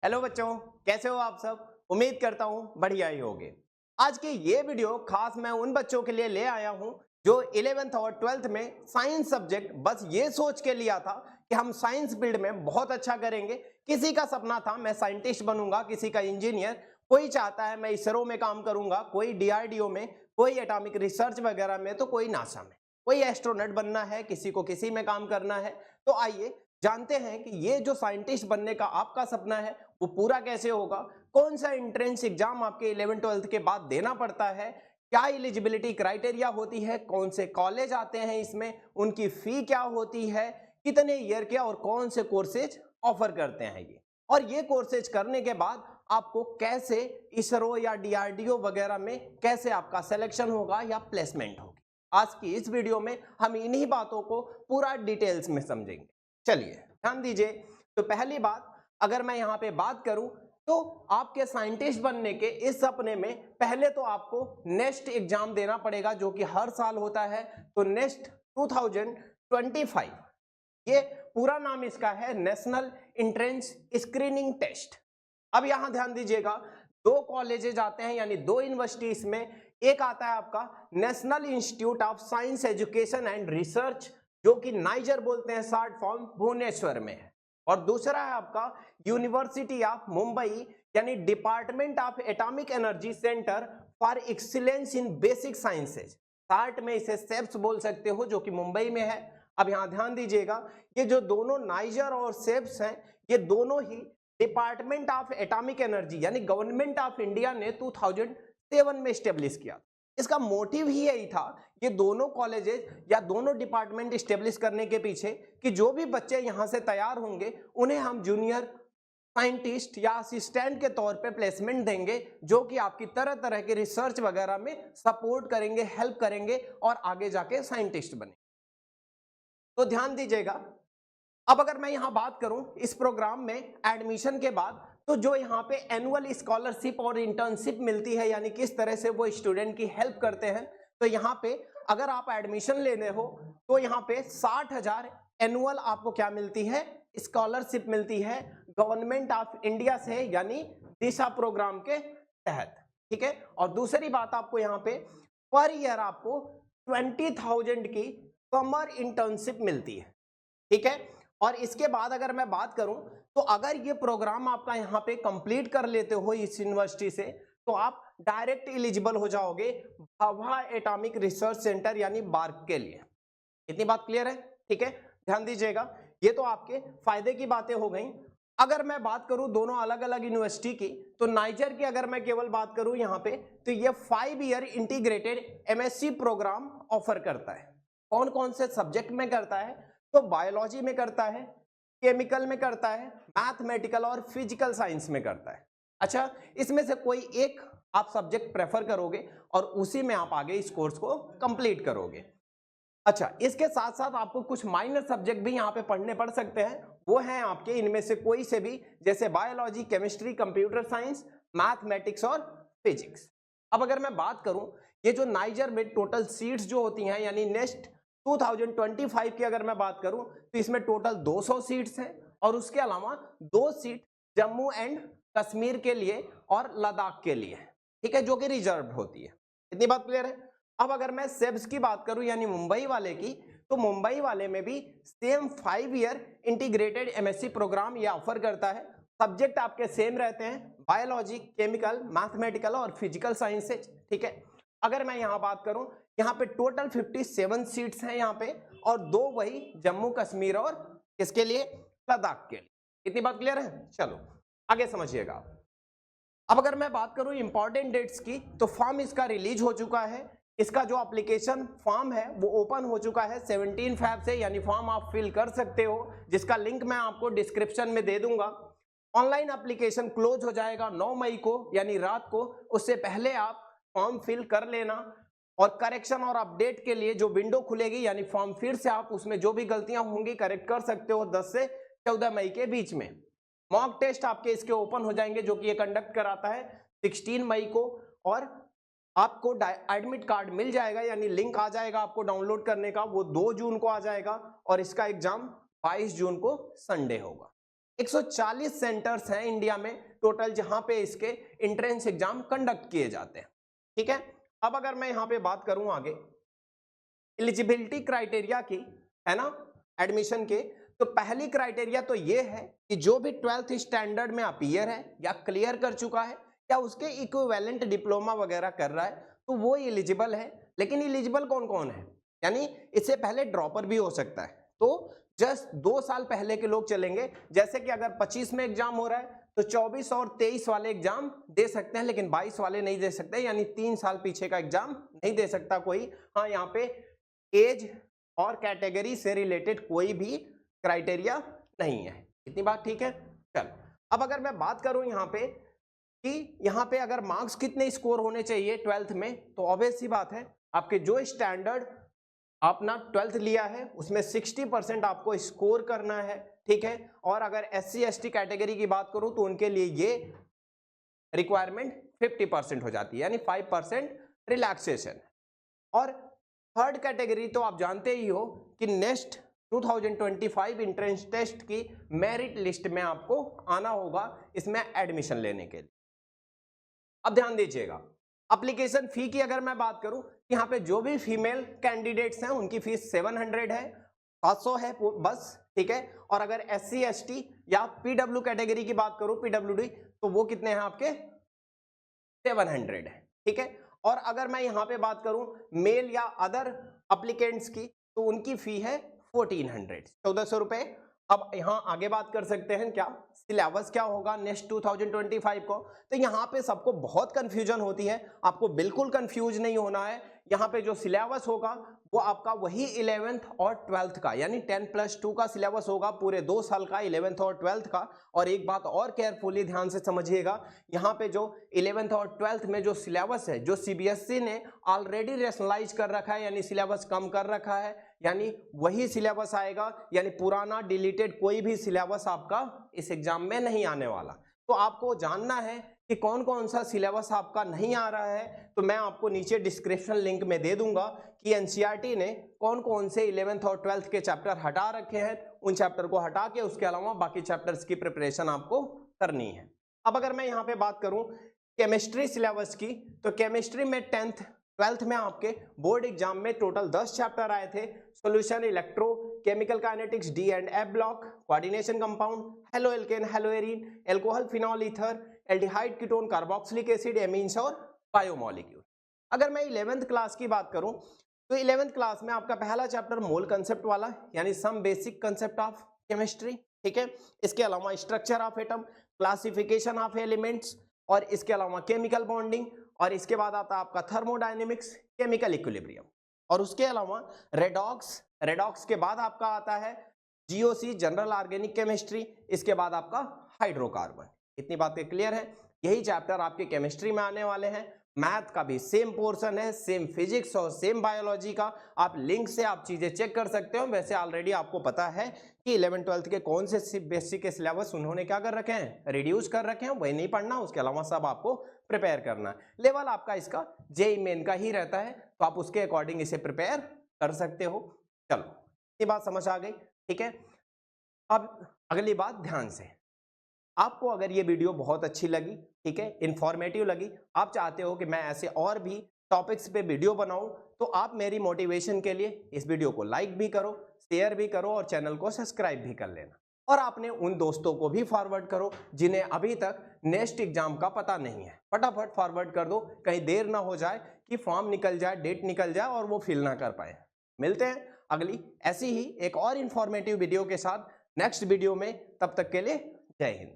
Hello बच्चों, कैसे हो आप सब। उम्मीद करता हूँ बढ़िया ही होगे। आज की ये वीडियो खास मैं उन बच्चों के लिए ले आया हूँ जो 11th और 12th में साइंस सब्जेक्ट बस ये सोच के लिया था कि हम साइंस फील्ड में बहुत अच्छा करेंगे। किसी का सपना था मैं साइंटिस्ट बनूंगा, किसी का इंजीनियर, कोई चाहता है मैं इसरो में काम करूंगा, कोई डीआरडीओ में, कोई एटॉमिक रिसर्च वगैरह में, तो कोई नासा में, कोई एस्ट्रोनॉट बनना है, किसी को किसी में काम करना है। तो आइए जानते हैं कि ये जो साइंटिस्ट बनने का आपका सपना है वो पूरा कैसे होगा, कौन सा एंट्रेंस एग्जाम आपके 11th-12th के बाद देना पड़ता है, क्या एलिजिबिलिटी क्राइटेरिया होती है, कौन से कॉलेज आते हैं इसमें, उनकी फी क्या होती है, कितने ईयर के और कौन से कोर्सेज ऑफर करते हैं ये, और ये कोर्सेज करने के बाद आपको कैसे इसरो या डीआरडीओ वगैरह में कैसे आपका सिलेक्शन होगा या प्लेसमेंट होगी। आज की इस वीडियो में हम इन्हीं बातों को पूरा डिटेल्स में समझेंगे। चलिए ध्यान दीजिए। तो पहली बात, अगर मैं यहाँ पे बात करूं तो आपके साइंटिस्ट बनने के इस सपने में पहले तो आपको नेक्स्ट एग्जाम देना पड़ेगा जो कि हर साल होता है। तो नेक्स्ट 2025, ये पूरा नाम इसका है नेशनल एंट्रेंस स्क्रीनिंग टेस्ट। अब यहां ध्यान दीजिएगा, दो कॉलेजेज आते हैं यानी दो यूनिवर्सिटीज में। एक आता है आपका national institute of science education and research, जो कि नाइजर बोलते हैं शॉर्ट फॉर्म, भुवनेश्वर में है। और दूसरा है आपका यूनिवर्सिटी ऑफ मुंबई यानी department of atomic energy centre for excellence in basic sciences, short में इसे सेप्स बोल सकते हो, जो कि मुंबई में है। अब यहां ध्यान दीजिएगा, ये जो दोनों नाइजर और सेप्स हैं ये दोनों ही डिपार्टमेंट ऑफ एटॉमिक एनर्जी यानी गवर्नमेंट ऑफ इंडिया ने 2007 में स्टेब्लिश किया। इसका मोटिव ही यही था, ये दोनों कॉलेजेस या दोनों डिपार्टमेंट स्टेब्लिश करने के पीछे कि जो भी बच्चे यहां से तैयार होंगे उन्हें हम जूनियर साइंटिस्ट या असिस्टेंट के तौर पे प्लेसमेंट देंगे, जो कि आपकी तरह तरह के रिसर्च वगैरह में सपोर्ट करेंगे, हेल्प करेंगे और आगे जाके साइंटिस्ट बने। तो ध्यान दीजिएगा। अब अगर मैं यहां बात करूं इस प्रोग्राम में एडमिशन के बाद, तो जो यहाँ पे एनुअल स्कॉलरशिप और इंटर्नशिप मिलती है यानी किस तरह से वो स्टूडेंट की हेल्प करते हैं, तो यहाँ पे अगर आप एडमिशन लेने हो तो यहाँ पे 60,000 एनुअल आपको क्या मिलती है, स्कॉलरशिप मिलती है गवर्नमेंट ऑफ इंडिया से यानी दिशा प्रोग्राम के तहत। ठीक है। और दूसरी बात आपको यहाँ पे पर ईयर आपको 20,000 की समर इंटर्नशिप मिलती है। ठीक है। और इसके बाद अगर मैं बात करूं तो अगर ये प्रोग्राम आपका यहाँ पे कंप्लीट कर लेते हो इस यूनिवर्सिटी से, तो आप डायरेक्ट एलिजिबल हो जाओगे भाभा एटॉमिक रिसर्च सेंटर यानी बार्क के लिए। इतनी बात क्लियर है? ठीक है। ध्यान दीजिएगा, ये तो आपके फायदे की बातें हो गई। अगर मैं बात करूं दोनों अलग अलग यूनिवर्सिटी की, तो नाइजर की अगर मैं केवल बात करूं यहाँ पे, तो ये 5 year integrated MSc program offer करता है। कौन कौन से सब्जेक्ट में करता है? तो बायोलॉजी में करता है, केमिकल में करता है, मैथमेटिकल और फिजिकल साइंस में करता है। अच्छा, इसमें से कोई एक आप सब्जेक्ट प्रेफर करोगे और उसी में आप आगे इस कोर्स को कंप्लीट करोगे। अच्छा, इसके साथ साथ आपको कुछ माइनर सब्जेक्ट भी यहाँ पे पढ़ने पड़ सकते हैं, वो हैं आपके इनमें से कोई से भी, जैसे biology, chemistry, computer science, mathematics और फिजिक्स। अब अगर मैं बात करूं, ये जो नाइजर में टोटल सीट्स जो होती हैं यानी नेक्स्ट 2025 की अगर मैं बात करूं, तो इसमें टोटल 200 सीट्स हैं और उसके अलावा 2 सीट जम्मू एंड कश्मीर के लिए और लद्दाख के लिए, ठीक है, जो कि रिजर्व होती है। इतनी बात क्लियर है? अब अगर मैं सेब्स की बात करूं यानी मुंबई वाले की, तो मुंबई वाले में भी same 5 year integrated MSc program ये ऑफर करता है। सब्जेक्ट आपके सेम रहते हैं, बायोलॉजी, केमिकल, मैथमेटिकल और फिजिकल साइंसेज। ठीक है। अगर मैं यहाँ बात करूं, यहाँ पे टोटल 57 सीट्स हैं यहाँ पे, और 2 वही जम्मू कश्मीर और किसके लिए, लद्दाख के लिए। इतनी बात क्लियर है? चलो आगे समझिएगा। अब अगर मैं बात करूं इंपॉर्टेंट डेट्स की, तो फॉर्म इसका रिलीज हो चुका है। इसका जो एप्लीकेशन फॉर्म है वो ओपन हो चुका है 17 फैब से, यानी फॉर्म आप फिल कर सकते हो, जिसका लिंक मैं आपको डिस्क्रिप्शन में दे दूंगा। ऑनलाइन एप्लीकेशन क्लोज हो जाएगा 9 मई को यानी रात को, उससे पहले आप फॉर्म फिल कर लेना। और करेक्शन और अपडेट के लिए जो विंडो खुलेगी यानी फॉर्म फिर से आप उसमें जो भी गलतियां होंगी करेक्ट कर सकते हो 10 से 14 मई के बीच में। मॉक टेस्ट आपके इसके ओपन हो जाएंगे जो कि ये कंडक्ट कराता है 16 मई को, और आपको एडमिट कार्ड मिल जाएगा यानी लिंक आ जाएगा आपको डाउनलोड करने का, वो 2 जून को आ जाएगा, और इसका एग्जाम 22 जून को संडे होगा। 140 सेंटर्स हैं इंडिया में टोटल जहां पे इसके एंट्रेंस एग्जाम कंडक्ट किए जाते हैं। ठीक है, अब अगर मैं यहां पे बात करूं आगे एलिजिबिलिटी क्राइटेरिया की, है ना, एडमिशन के, तो पहली क्राइटेरिया तो ये है कि जो भी 12th स्टैंडर्ड में अपीयर है या क्लियर कर चुका है या उसके इक्विवेलेंट डिप्लोमा वगैरह कर रहा है तो वो एलिजिबल है। लेकिन एलिजिबल कौन कौन है, यानी इससे पहले ड्रॉपर भी हो सकता है, तो जस्ट 2 साल पहले के लोग चलेंगे। जैसे कि अगर 25 में एग्जाम हो रहा है तो 24 और 23 वाले एग्जाम दे सकते हैं, लेकिन 22 वाले नहीं दे सकते, यानी 3 साल पीछे का एग्जाम नहीं दे सकता कोई। हाँ, यहाँ पे एज और कैटेगरी से रिलेटेड कोई भी क्राइटेरिया नहीं है। इतनी बात ठीक है। चल, अब अगर मैं बात करूं यहाँ पे कि यहाँ पे अगर मार्क्स कितने स्कोर होने चाहिए 12th में, तो ऑब्वियस सी बात है आपके जो स्टैंडर्ड आपने 12th लिया है उसमें 60% आपको स्कोर करना है। ठीक है, और अगर SC ST कैटेगरी की बात करूं तो उनके लिए ये रिक्वायरमेंट 50% हो जाती है, यानी 5% रिलैक्सेशन। और थर्ड कैटेगरी तो आप जानते ही हो कि नेक्स्ट 2025 एंट्रेंस टेस्ट की मेरिट लिस्ट में आपको आना होगा इसमें एडमिशन लेने के लिए। अब ध्यान दीजिएगा, एप्लीकेशन फी की अगर मैं बात करूं, यहाँ पे जो भी फीमेल कैंडिडेट्स हैं उनकी फीस 700 है, 500 है बस। ठीक है, और अगर SC ST या PW कैटेगरी की बात करूं, PWD, तो वो कितने हैं आपके 700 है। ठीक है, और अगर मैं यहाँ पे बात करूं मेल या अदर एप्लीकेंट्स की तो उनकी फी है 1400, 1400 रुपए। अब यहाँ आगे बात कर सकते हैं क्या सिलेबस क्या होगा नेक्स्ट 2025 को, तो यहाँ पे सबको बहुत कंफ्यूजन होती है, आपको बिल्कुल कंफ्यूज नहीं होना है। यहाँ पे जो सिलेबस होगा वो आपका वही 11th और 12th का, यानी 10+2 का सिलेबस होगा पूरे 2 साल का, 11th और 12th का। और एक बात और केयरफुली ध्यान से समझिएगा, यहाँ पे जो 11th और 12th में जो सिलेबस है, जो CBSE ने ऑलरेडी रेशनलाइज कर रखा है, यानी सिलेबस कम कर रखा है, यानी वही सिलेबस आएगा, यानी पुराना डिलीटेड कोई भी सिलेबस आपका इस एग्जाम में नहीं आने वाला। तो आपको जानना है कि कौन कौन सा सिलेबस आपका नहीं आ रहा है, तो मैं आपको नीचे डिस्क्रिप्शन लिंक में दे दूंगा कि NCERT ने कौन कौन से 11th और 12th के चैप्टर हटा रखे हैं, उन चैप्टर को हटा के उसके अलावा बाकी चैप्टर्स की प्रिपरेशन आपको करनी है। अब अगर मैं यहाँ पे बात करूँ केमिस्ट्री सिलेबस की, तो केमिस्ट्री में 10th 12th में आपके बोर्ड एग्जाम में टोटल 10 चैप्टर आए थे। Solution, electro, chemical kinetics, D and F block, coordination compound, halo alkane, hello arene, alcohol, phenol, ether, aldehyde, ketone, carboxylic acid, amines और biomolecule. अगर मैं 11th क्लास की बात करूं तो 11th क्लास में आपका पहला चैप्टर मोल कंसेप्ट वाला, यानी some basic concept of chemistry. ठीक है, इसके अलावा structure of atom, classification of elements, और इसके अलावा केमिकल बॉन्डिंग, और इसके बाद आता है आपका थर्मोडायनेमिक्स, केमिकल इक्विलिब्रियम, और उसके अलावा रेडॉक्स, रेडॉक्स के बाद आपका आता है GOC, जनरल ऑर्गेनिक केमिस्ट्री, इसके बाद आपका हाइड्रोकार्बन। इतनी बातें क्लियर है, यही चैप्टर आपके केमिस्ट्री में आने वाले हैं। मैथ का भी सेम पोर्शन है, सेम फिजिक्स और सेम बायोलॉजी का, आप लिंक से आप चीजें चेक कर सकते हो। वैसे ऑलरेडी आपको पता है कि 11th 12th के कौन से बेसिक के सिलेबस उन्होंने क्या कर रखे हैं, रिड्यूस कर रखे हैं, वही नहीं पढ़ना, उसके अलावा सब आपको प्रिपेयर करना है। लेवल आपका इसका JEE मेन का ही रहता है, तो आप उसके अकॉर्डिंग इसे प्रिपेयर कर सकते हो। चलो, ये बात समझ आ गई। ठीक है, अब अगली बात ध्यान से, आपको अगर ये वीडियो बहुत अच्छी लगी, ठीक है, इंफॉर्मेटिव लगी, आप चाहते हो कि मैं ऐसे और भी टॉपिक्स पे वीडियो बनाऊं, तो आप मेरी मोटिवेशन के लिए इस वीडियो को लाइक भी करो, शेयर भी करो और चैनल को सब्सक्राइब भी कर लेना। और आपने उन दोस्तों को भी फॉरवर्ड करो जिन्हें अभी तक नेक्स्ट एग्जाम का पता नहीं है, फटाफट फॉरवर्ड कर दो, कहीं देर ना हो जाए कि फॉर्म निकल जाए, डेट निकल जाए और वो फिल ना कर पाए। मिलते हैं अगली ऐसी ही एक और इंफॉर्मेटिव वीडियो के साथ नेक्स्ट वीडियो में, तब तक के लिए जय हिंद।